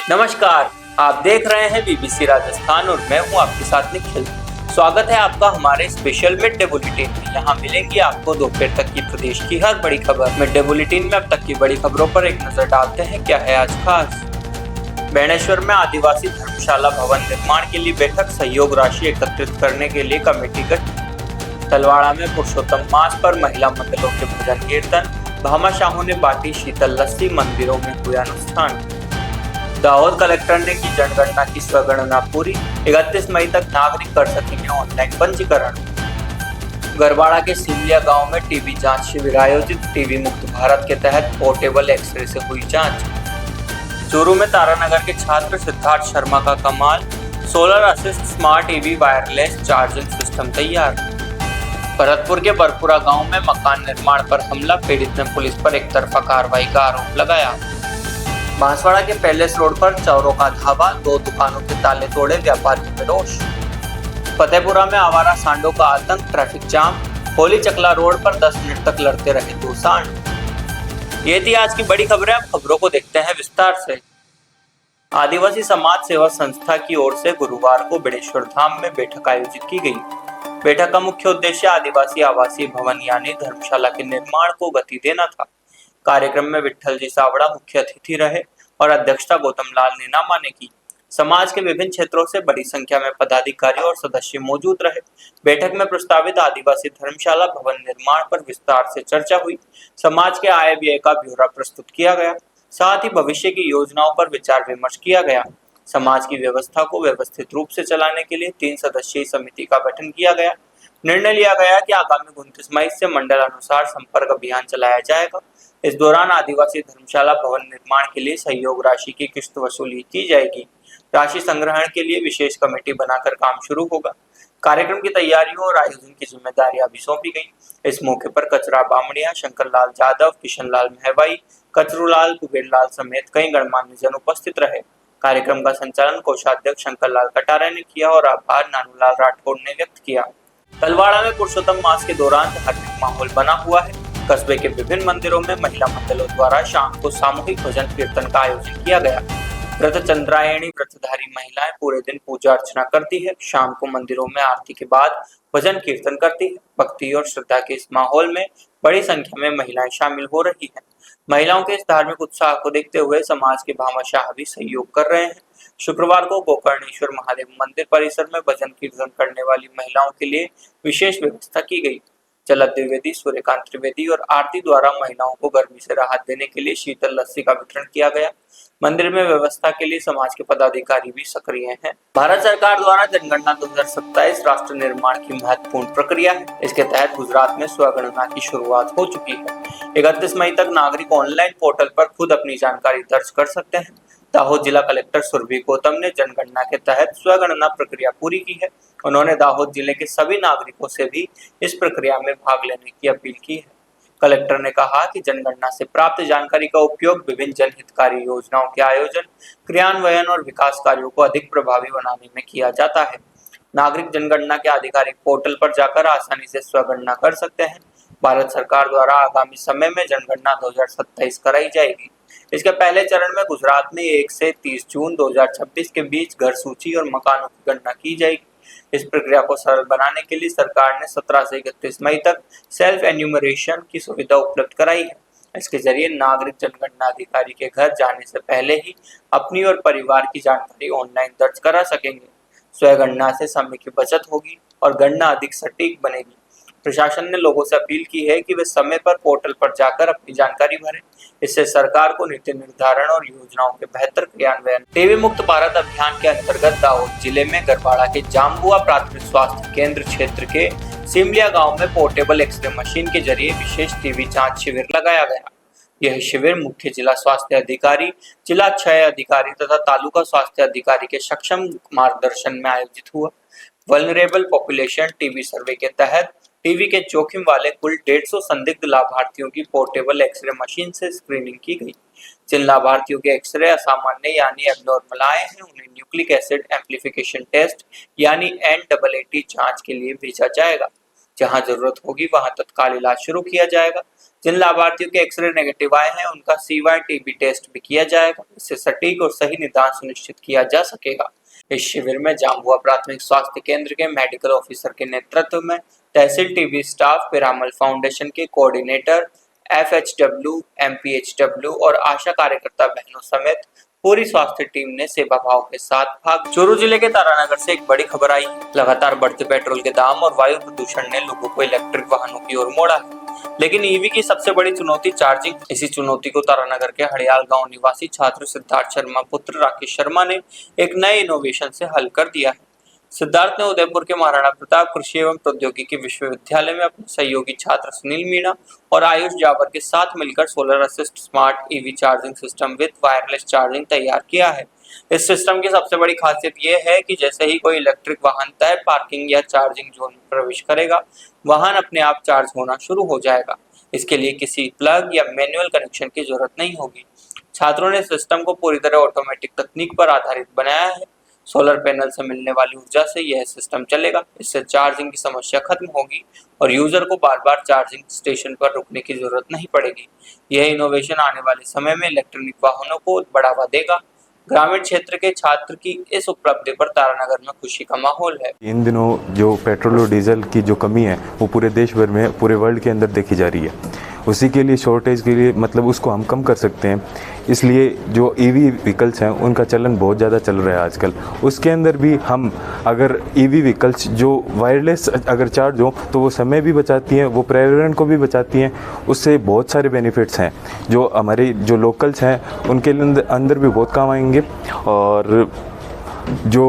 नमस्कार, आप देख रहे हैं बीबीसी राजस्थान और मैं हूं आपके साथ निखिल। स्वागत है आपका हमारे स्पेशल मिड डे बुलेटिन में। यहाँ मिलेंगी आपको दोपहर तक की प्रदेश की हर बड़ी खबर। मिड डे बुलेटिन में अब तक की बड़ी खबरों पर एक नजर डालते हैं। क्या है आज खास? बेणेश्वर में आदिवासी धर्मशाला भवन निर्माण के लिए बैठक, सहयोग राशि एकत्रित करने के लिए कमेटी गठित। तलवाड़ा में पुरुषोत्तम मास पर महिला मंडलों के भजन कीर्तन, भामाशाहों ने बांटी शीतल लस्सी, मंदिरों में हुआ अनुष्ठान। दाहोद कलेक्टर ने की जनगणना की स्वगणना पूरी, 31 मई तक नागरिक कर सकेंगे ऑनलाइन पंजीकरण। गरवाड़ा के सिमलिया गांव में टीबी जांच शिविर आयोजित, टीबी मुक्त भारत के तहत पोर्टेबल एक्सरे से हुई जांच। चूरू में तारानगर के छात्र सिद्धार्थ शर्मा का कमाल, solar assist smart EV wireless charging system तैयार। भरतपुर के बरपुरा गांव में मकान निर्माण पर हमला, पीड़ित ने पुलिस पर एक तरफा कार्रवाई का आरोप लगाया। बांसवाड़ा के पैलेस रोड पर चोरों का धावा, 2 दुकानों के ताले तोड़े, व्यापारियों में रोष। फतेहपुरा में आवारा सांडों का आतंक, ट्रैफिक जाम, होली चकला रोड पर 10 मिनट तक लड़ते रहे 2 सांड। ये थी आज की बड़ी खबरें। अब खबरों को देखते हैं विस्तार से। आदिवासी समाज सेवा संस्था की ओर से गुरुवार को बेणेश्वर धाम में बैठक आयोजित की गई। बैठक का मुख्य उद्देश्य आदिवासी आवासीय भवन यानी धर्मशाला के निर्माण को गति देना था। कार्यक्रम में विट्ठल जी सावड़ा मुख्य अतिथि रहे और अध्यक्षता गौतम लाल नीनामा ने की। समाज के विभिन्न क्षेत्रों से बड़ी संख्या में पदाधिकारी और सदस्य मौजूद रहे। बैठक में प्रस्तावित आदिवासी धर्मशाला भवन निर्माण पर विस्तार से चर्चा हुई। समाज के आय व्यय का ब्यौरा प्रस्तुत किया गया, साथ ही भविष्य की योजनाओं पर विचार विमर्श किया गया। समाज की व्यवस्था को व्यवस्थित रूप से चलाने के लिए 3 सदस्यीय समिति का गठन किया गया। निर्णय लिया गया कि आगामी 29 मई से मंडल अनुसार संपर्क अभियान चलाया जाएगा। इस दौरान आदिवासी धर्मशाला भवन निर्माण के लिए सहयोग राशि की किस्त वसूली की जाएगी। राशि संग्रहण के लिए विशेष कमेटी बनाकर काम शुरू होगा। कार्यक्रम की तैयारियों और आयोजन की जिम्मेदारियां भी सौंपी गई। इस मौके पर कचरा बामणिया, शंकरलाल जादव, किशनलाल महवाई, कचरूलाल, कुबेरलाल समेत कई गणमान्य जन उपस्थित रहे। कार्यक्रम का संचालन कोषाध्यक्ष शंकरलाल कटारे ने किया और आभार नानूलाल राठौड़ ने व्यक्त किया। तलवाड़ा में पुरुषोत्तम मास के दौरान धार्मिक माहौल बना हुआ है। कस्बे के विभिन्न मंदिरों में महिला मंडलों द्वारा शाम को सामूहिक भजन कीर्तन का आयोजन किया गया। व्रत चंद्रायणी व्रतधारी महिलाएं पूरे दिन पूजा अर्चना करती है। शाम को मंदिरों में आरती के बाद भजन कीर्तन करती है। भक्ति और श्रद्धा के इस माहौल में बड़ी संख्या में महिलाएं शामिल हो रही हैं। महिलाओं के इस धार्मिक उत्साह को देखते हुए समाज के भामाशाह भी सहयोग कर रहे हैं। शुक्रवार को गोकर्णेश्वर महादेव मंदिर परिसर में भजन कीर्तन करने वाली महिलाओं के लिए विशेष व्यवस्था की गई। चलत द्विवेदी, सूर्यकांत त्रिवेदी और आरती द्वारा महिलाओं को गर्मी से राहत देने के लिए शीतल लस्सी का वितरण किया गया। मंदिर में व्यवस्था के लिए समाज के पदाधिकारी भी सक्रिय हैं। भारत सरकार द्वारा जनगणना 2027 राष्ट्र निर्माण की महत्वपूर्ण प्रक्रिया है। इसके तहत गुजरात में स्वगणना की शुरुआत हो चुकी है। 31 मई तक नागरिक ऑनलाइन पोर्टल पर खुद अपनी जानकारी दर्ज कर सकते हैं। दाहोद जिला कलेक्टर सुरभि गौतम ने जनगणना के तहत स्वगणना प्रक्रिया पूरी की है। उन्होंने दाहोद जिले के सभी नागरिकों से भी इस प्रक्रिया में भाग लेने की अपील की है। कलेक्टर ने कहा कि जनगणना से प्राप्त जानकारी का उपयोग विभिन्न जनहितकारी योजनाओं के आयोजन, क्रियान्वयन और विकास कार्यों को अधिक प्रभावी बनाने में किया जाता है। नागरिक जनगणना के आधिकारिक पोर्टल पर जाकर आसानी से स्वगणना कर सकते हैं। भारत सरकार द्वारा आगामी समय में जनगणना 2027 कराई जाएगी। इसके पहले चरण में गुजरात में 1 से 30 जून 2026 के बीच घर सूची और मकानों की गणना की जाएगी। इस प्रक्रिया को सरल बनाने के लिए सरकार ने 17 से 31 मई तक सेल्फ एन्यूमरेशन की सुविधा उपलब्ध कराई है। इसके जरिए नागरिक जनगणना अधिकारी के घर जाने से पहले ही अपनी और परिवार की जानकारी ऑनलाइन दर्ज करा सकेंगे। स्वगणना से समय की बचत होगी और गणना अधिक सटीक बनेगी। प्रशासन ने लोगों से अपील की है कि वे समय पर पोर्टल पर जाकर अपनी जानकारी भरें। इससे सरकार को नीति निर्धारण और योजनाओं के बेहतर क्रियान्वयन। टीबी मुक्त भारत अभियान के अंतर्गत दाहोद जिले में गरवाड़ा के जाम्बुआ प्राथमिक स्वास्थ्य केंद्र क्षेत्र के सिमलिया गांव में पोर्टेबल एक्सरे मशीन के जरिए विशेष टीबी जांच शिविर लगाया गया। यह शिविर मुख्य जिला स्वास्थ्य अधिकारी, जिला क्षय अधिकारी तथा तालुका स्वास्थ्य अधिकारी के सक्षम मार्गदर्शन में आयोजित हुआ। वल्नरेबल पॉपुलेशन टीबी सर्वे के तहत टीबी के जोखिम वाले कुल 150 संदिग्ध लाभार्थियों की पोर्टेबल एक्सरे मशीन से स्क्रीनिंग की गई। जिन लाभार्थियों के एक्सरे असामान्य यानी एबनॉर्मल आए हैं, उन्हें न्यूक्लिक एसिड एम्प्लीफिकेशन टेस्ट यानी NAAT जांच के लिए भेजा जाएगा। जहां जरूरत होगी वहां तत्काल इलाज शुरू किया जाएगा। जिन लाभार्थियों के एक्सरे नेगेटिव आए हैं उनका CY-TB टेस्ट भी किया जाएगा। इससे सटीक और सही निदान सुनिश्चित किया जा सकेगा। इस शिविर में जांबुआ प्राथमिक स्वास्थ्य केंद्र के मेडिकल ऑफिसर के नेतृत्व में तहसील टीबी स्टाफ, पिरामल फाउंडेशन के कोऑर्डिनेटर, FHW, MPHW और आशा कार्यकर्ता बहनों समेत पूरी स्वास्थ्य टीम ने सेवा भाव के साथ भाग। चूरू जिले के तारानगर से एक बड़ी खबर आई। लगातार बढ़ते पेट्रोल के दाम और वायु प्रदूषण ने लोगों को इलेक्ट्रिक वाहनों की ओर मोड़ा है, लेकिन ईवी की सबसे बड़ी चुनौती चार्जिंग। इसी चुनौती को तारानगर के हड़ियाल गांव निवासी छात्र सिद्धार्थ शर्मा पुत्र राकेश शर्मा ने एक नए इनोवेशन से हल कर दिया है। सिद्धार्थ ने उदयपुर के महाराणा प्रताप कृषि एवं प्रौद्योगिकी विश्वविद्यालय में अपने सहयोगी छात्र सुनील मीणा और आयुष जावर के साथ मिलकर solar assist smart EV charging system with wireless charging तैयार किया है। इस सिस्टम की सबसे बड़ी खासियत यह है कि जैसे ही कोई इलेक्ट्रिक वाहन तय पार्किंग या चार्जिंग जोन में प्रवेश करेगा, वाहन अपने आप चार्ज होना शुरू हो जाएगा। इसके लिए किसी प्लग या मैनुअल कनेक्शन की जरूरत नहीं होगी। छात्रों ने सिस्टम को पूरी तरह ऑटोमेटिक तकनीक पर आधारित बनाया है। सोलर पैनल से मिलने वाली ऊर्जा से यह सिस्टम चलेगा। इससे चार्जिंग की समस्या खत्म होगी और यूजर को बार बार चार्जिंग स्टेशन पर रुकने की जरूरत नहीं पड़ेगी। यह इनोवेशन आने वाले समय में इलेक्ट्रॉनिक वाहनों को बढ़ावा देगा। ग्रामीण क्षेत्र के छात्र की इस उपलब्धि पर तारानगर में खुशी का माहौल है। इन दिनों जो पेट्रोल और डीजल की जो कमी है वो पूरे देश भर में, पूरे वर्ल्ड के अंदर देखी जा रही है। उसी के लिए शॉर्टेज के लिए मतलब उसको हम कम कर सकते हैं। इसलिए जो ईवी व्हीकल्स हैं उनका चलन बहुत ज़्यादा चल रहा है आजकल। उसके अंदर भी हम अगर ईवी व्हीकल्स जो वायरलेस अगर चार्ज हो तो वो समय भी बचाती हैं, वो पर्यावरण को भी बचाती हैं। उससे बहुत सारे बेनिफिट्स हैं जो हमारे जो लोकल्स हैं उनके अंदर भी बहुत काम आएंगे। और जो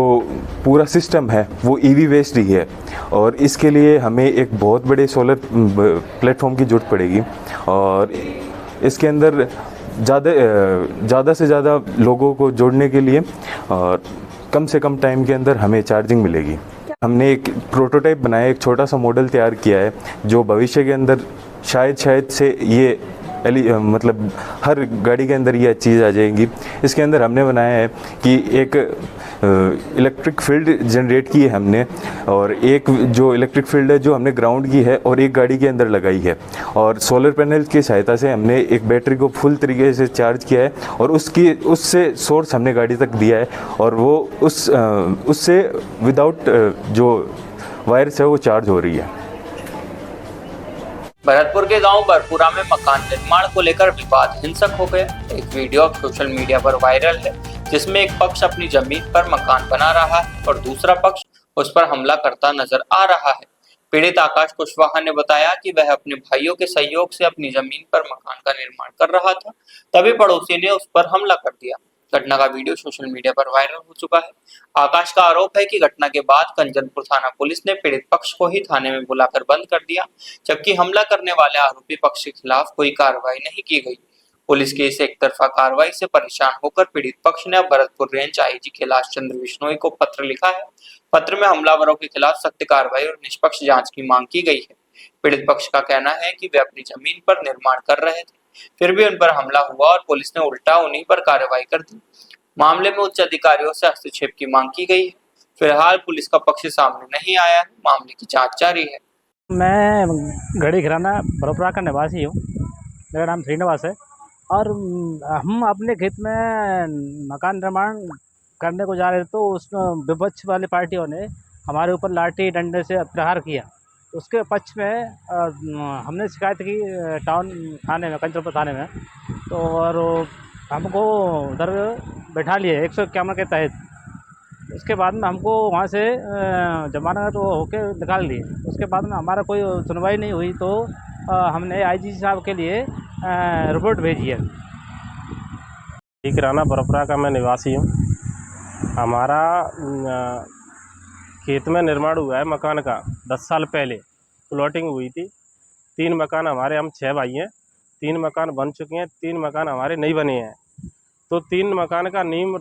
पूरा सिस्टम है वो ईवी बेस्ड ही है और इसके लिए हमें एक बहुत बड़े सोलर प्लेटफॉर्म की ज़रूरत पड़ेगी और इसके अंदर ज़्यादा से ज़्यादा लोगों को जोड़ने के लिए और कम से कम टाइम के अंदर हमें चार्जिंग मिलेगी। हमने एक प्रोटोटाइप बनाया, एक छोटा सा मॉडल तैयार किया है जो भविष्य के अंदर शायद से ये मतलब हर गाड़ी के अंदर यह चीज़ आ जाएगी। इसके अंदर हमने बनाया है कि एक इलेक्ट्रिक फील्ड जनरेट की है हमने और एक जो इलेक्ट्रिक फील्ड है जो हमने ग्राउंड की है और एक गाड़ी के अंदर लगाई है और सोलर पैनल की सहायता से हमने एक बैटरी को फुल तरीके से चार्ज किया है और उससे सोर्स हमने गाड़ी तक दिया है और वो उससे विदाउट जो वायर्स है वो चार्ज हो रही है। भरतपुर के गांव बरपुरा में मकान निर्माण को लेकर विवाद हिंसक हो गया। एक वीडियो अब सोशल मीडिया पर वायरल है जिसमें एक पक्ष अपनी जमीन पर मकान बना रहा है और दूसरा पक्ष उस पर हमला करता नजर आ रहा है। पीड़ित आकाश कुशवाहा ने बताया कि वह अपने भाइयों के सहयोग से अपनी जमीन पर मकान का निर्माण कर रहा था, तभी पड़ोसी ने उस पर हमला कर दिया। घटना का वीडियो सोशल मीडिया पर वायरल हो चुका है। आकाश का आरोप है कि घटना के बाद कंचनपुर थाना पुलिस ने पीड़ित पक्ष को ही थाने में बुलाकर बंद कर दिया, जबकि हमला करने वाले आरोपी पक्ष के खिलाफ कोई कार्रवाई नहीं की गई। पुलिस की इस एक तरफा कार्रवाई से परेशान होकर पीड़ित पक्ष ने अब भरतपुर रेंज आईजी कैलाश चंद्र बिश्नोई को पत्र लिखा है। पत्र में हमलावरों के खिलाफ सख्त कार्रवाई और निष्पक्ष जांच की मांग की गई है। पीड़ित पक्ष का कहना है कि वे अपनी जमीन पर निर्माण कर रहे थे, फिर भी उन पर हमला हुआ और पुलिस ने उल्टा उन्हीं पर कार्रवाई कर दी। मामले में उच्च अधिकारियों से हस्तक्षेप की मांग की गई है। फिलहाल पुलिस का पक्ष सामने नहीं आया है, मामले की जांच जारी है। मैं गढ़ी घराना बरपुरा का निवासी हूँ। मेरा नाम श्रीनिवास है और हम अपने खेत में मकान निर्माण करने को जा रहे थे तो उसमें विपक्ष वाली पार्टियों ने हमारे ऊपर लाठी डंडे से प्रहार किया। उसके पक्ष में हमने शिकायत की टाउन थाने में, कंचनपुर थाने में, तो और हमको उधर बैठा लिए 151 के तहत। उसके बाद में हमको वहाँ से जमानत होके निकाल दिए। उसके बाद में हमारा कोई सुनवाई नहीं हुई तो हमने आईजी साहब के लिए रिपोर्ट भेजी है। किराना बरपुरा का मैं निवासी हूँ। हमारा खेत में निर्माण हुआ है मकान का 10 साल पहले प्लॉटिंग हुई थी। 3 मकान हमारे, हम 6 भाई हैं, 3 मकान बन चुके हैं, 3 मकान हमारे नहीं बने हैं। तो 3 मकान का नींव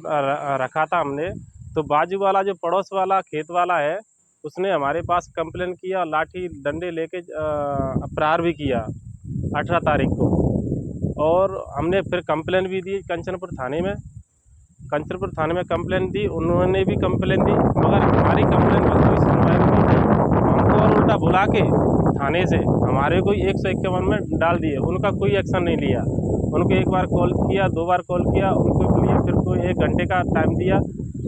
रखा था हमने। तो बाजू वाला जो पड़ोस वाला खेत वाला है उसने हमारे पास कंप्लेन किया, लाठी डंडे लेके प्रहार भी किया 18 तारीख को। और हमने फिर कंप्लेन भी दी कंचनपुर थाने में। कंचनपुर थाने में कंप्लेन दी, उन्होंने भी कंप्लेन दी, मगर हमारी कंप्लेन पर कोई सुनवाई नहीं हुई। हमको और उल्टा बुला के थाने से हमारे को 151 में डाल दिए, उनका कोई एक्शन नहीं लिया। उनको एक बार कॉल किया, 2 बार कॉल किया, उनको लिए फिर कोई 1 घंटे का टाइम दिया,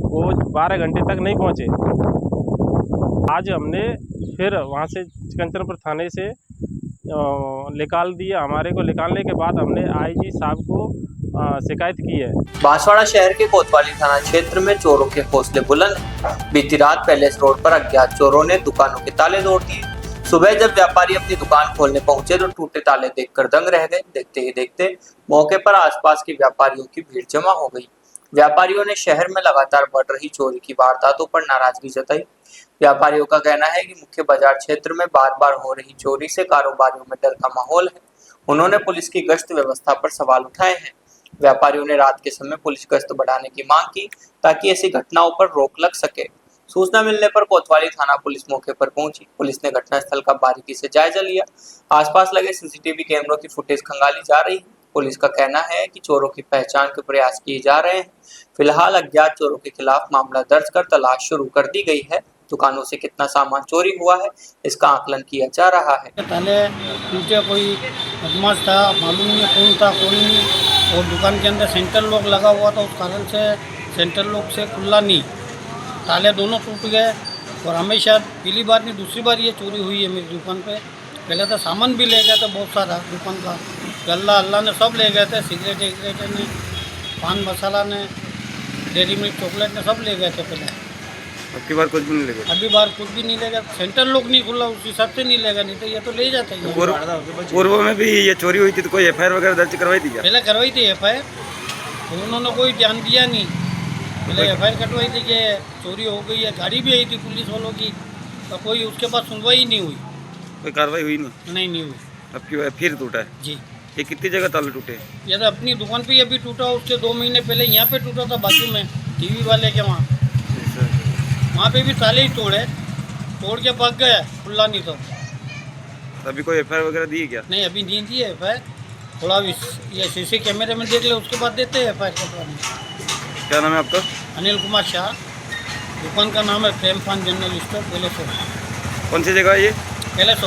वो 12 घंटे तक नहीं पहुँचे। आज हमने फिर वहाँ से कंचनपुर थाने से निकाल दिया। हमारे को निकालने के बाद हमने आईजी साहब को शिकायत की है। बांसवाड़ा शहर के कोतवाली थाना क्षेत्र में चोरों के हौसले बुलंद हैं। बीती रात पैलेस रोड पर अज्ञात चोरों ने दुकानों के ताले तोड़ दिए। सुबह जब व्यापारी अपनी दुकान खोलने पहुंचे तो टूटे ताले देखकर दंग रह गए। देखते ही देखते मौके पर आसपास के व्यापारियों की भीड़ जमा हो गई। व्यापारियों ने शहर में लगातार बढ़ रही चोरी की वारदातों पर नाराजगी जताई। व्यापारियों का कहना है कि मुख्य बाजार क्षेत्र में बार बार हो रही चोरी से कारोबारियों में डर का माहौल है। उन्होंने पुलिस की गश्त व्यवस्था पर सवाल उठाए हैं। व्यापारियों ने रात के समय पुलिस गश्त बढ़ाने की मांग की ताकि ऐसी घटनाओं पर रोक लग सके। सूचना मिलने पर कोतवाली थाना पुलिस मौके पर पहुंची। पुलिस ने घटनास्थल का बारीकी से जायजा लिया। आसपास लगे सीसीटीवी कैमरों की फुटेज खंगाली जा रही है। पुलिस का कहना है कि चोरों की पहचान के प्रयास किए जा रहे हैं। फिलहाल अज्ञात चोरों के खिलाफ मामला दर्ज कर तलाश शुरू कर दी गई है। दुकानों से कितना सामान चोरी हुआ है इसका आकलन किया जा रहा है। पहले नीचे कोई बदमाश था, मालूम नहीं कौन था कौन नहीं, और दुकान के अंदर सेंट्रल लॉक लगा हुआ था, उस कारण से सेंट्रल लॉक से खुला नहीं, ताले दोनों टूट गए। और हमेशा पहली बार नहीं दूसरी बार ये चोरी हुई है मेरी दुकान पे। पहले तो सामान भी ले गए थे बहुत सारा दुकान का, गल्ला अल्लाह ने सब ले गए थे, सिगरेट ने, पान मसाला ने, डेयरी मिल्क चॉकलेट ने सब ले गए थे पहले। अबकी बार कुछ भी नहीं लेगा? अभी बार कुछ भी नहीं लेगा, सेंट्रल लॉक नहीं खुला उस हिसाब से नहीं लेगा, नहीं तो ये तो ले जाते हैं। पूर्व में भी ये चोरी हुई थी तो कोई एफआईआर वगैरह दर्ज करवाई थी क्या? पहले करवाई थी एफआईआर, तो उन्होंने कोई ध्यान दिया नहीं। पहले एफआईआर कटवाई थी कि चोरी हो गई है, गाड़ी भी आई थी पुलिस वालों की, तो कोई उसके बाद सुनवाई नहीं हुई, कोई कार्रवाई हुई नहीं? नहीं हुई। अबकी बार फिर टूटा है जी, ये कितनी जगह ताले टूटे? ये तो अपनी दुकान पे अभी टूटा, उसके 2 महीने पहले यहाँ पे टूटा था बाजू में टीवी वाले के वहाँ पे भी ताले ही तोड़ के भाग गया, खुला नहीं तो। अभी कोई एफआईआर वगैरह दी है क्या? नहीं अभी नहीं दी है एफआईआर, थोड़ा ये सीसी कैमरे में देख ले उसके बाद देते हैं एफआईआर कटवाने। क्या नाम है आपका? अनिल कुमार शाह, दुकान का नाम है प्रेम पान जनरल स्टोर, पैलेस। कौन सी जगह है ये? पैलेस।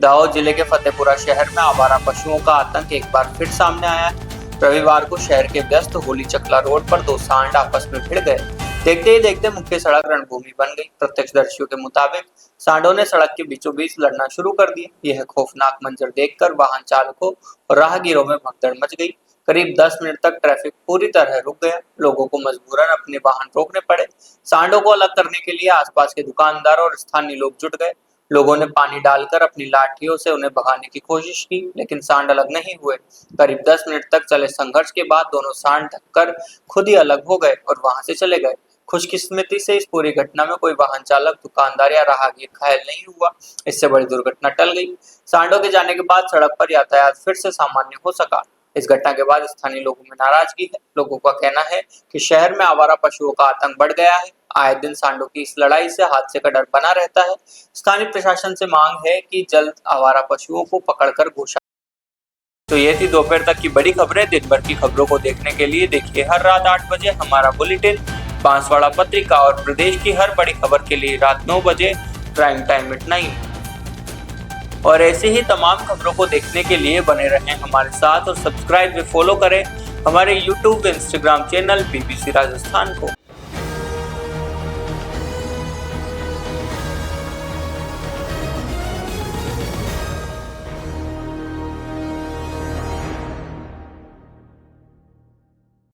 दाहोद जिले के फतेहपुरा शहर में आवारा पशुओं का आतंक एक बार फिर सामने आया है। रविवार को शहर के व्यस्त होली चकला रोड पर 2 सांड आपस में भिड़ गए। देखते ही देखते मुख्य सड़क रणभूमि बन गई। प्रत्यक्षदर्शियों के मुताबिक सांडों ने सड़क के बीचों बीच लड़ना शुरू कर दिया। यह खौफनाक मंजर देखकर वाहन चालकों और राहगीरों में भगदड़ मच गई। करीब 10 मिनट तक ट्रैफिक पूरी तरह रुक गया। लोगों को मजबूरन अपने वाहन रोकने पड़े। सांडों को अलग करने के लिए आसपास के दुकानदार और स्थानीय लोग जुट गए। लोगों ने पानी डालकर अपनी लाठियों से उन्हें भगाने की कोशिश की, लेकिन सांड अलग नहीं हुए। करीब 10 मिनट तक चले संघर्ष के बाद दोनों सांड ढककर खुद ही अलग हो गए और वहां से चले गए। खुशकिस्मती से इस पूरी घटना में कोई वाहन चालक, दुकानदार या राहगीर घायल नहीं हुआ। इससे बड़ी दुर्घटना टल गई। सांडों के जाने के बाद सड़क पर यातायात फिर से सामान्य हो सका। इस घटना के बाद स्थानीय लोगों में नाराजगी है। लोगों का कहना है कि शहर में आवारा पशुओं का आतंक बढ़ गया है। आए दिन सांडों की इस लड़ाई से हादसे का डर बना रहता है। स्थानीय प्रशासन से मांग है कि जल्द आवारा पशुओं को पकड़कर घोषणा। तो ये थी दोपहर तक की बड़ी खबरें। दिन भर की खबरों को देखने के लिए देखिए हर रात 8 बजे हमारा बुलेटिन बांसवाड़ा पत्रिका, और प्रदेश की हर बड़ी खबर के लिए रात 9 बजे प्राइम टाइम एट 9। और ऐसे ही तमाम खबरों को देखने के लिए बने रहें हमारे साथ और सब्सक्राइब व फॉलो करें हमारे YouTube व Instagram चैनल BBC राजस्थान को।